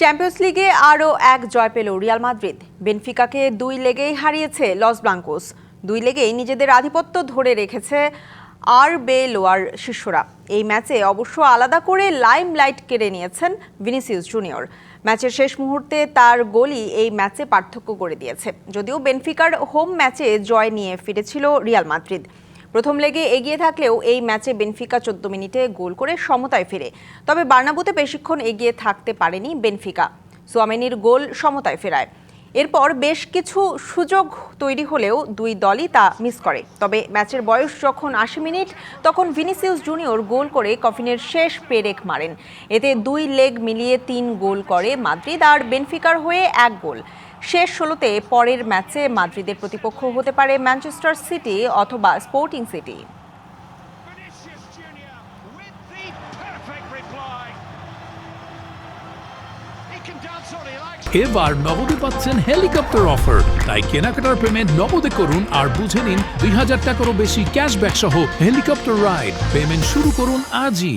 Champions লিগে আরও এক জয় পেল রিয়াল মাদ্রিদ। বেনফিকাকে 2 লেগেই হারিয়েছে লস ব্লাঙ্কোস। 2 লেগেই নিজেদের আধিপত্য ধরে রেখেছে আরবে লোয়ার শিষ্যরা। এই ম্যাচে অবশ্য আলাদা করে লাইমলাইট কেড়ে নিয়েছেন ভিনিসিয়াস জুনিয়র। ম্যাচের শেষ মুহূর্তে তার গোলই এই ম্যাচে পার্থক্য করে দিয়েছে। যদিও বেনফিকার হোম ম্যাচে জয় নিয়ে ফিরেছিল রিয়াল মাদ্রিদ। প্রথম লেগে এগিয়ে থাকলেও এই ম্যাচে বেনফিকা 14 মিনিটে গোল করে সমতায় ফেরে। তবে বার্নাব্যুতে বেশিক্ষণ এগিয়ে থাকতে পারেনি বেনফিকা। চুয়ামেনির গোল সমতায় ফেরায়। এরপর বেশ কিছু সুযোগ তৈরি হলেও দুই দলই তা মিস করে। তবে ম্যাচের বয়স যখন 80 মিনিট, তখন ভিনিসিয়াস জুনিয়র গোল করে কফিনের শেষ পেরেক মারেন। এতে 2 লেগ মিলিয়ে 3 গোল করে মাদ্রিদ, আর বেনফিকার হয়ে 1 গোল। শেষ 16তে পরের ম্যাচে মাদ্রিদের প্রতিপক্ষ হতে পারে ম্যানচেস্টার সিটি অথবা স্পোর্টিং সিটি। এবার নগদে পাচ্ছেন হেলিকপ্টার অফার, তাই কেনাকাটার পেমেন্ট নগদে করুন আর বুঝে নিন 2000 টাকারও বেশি ক্যাশব্যাক সহ হেলিকপ্টার রাইড। পেমেন্ট শুরু করুন আজই।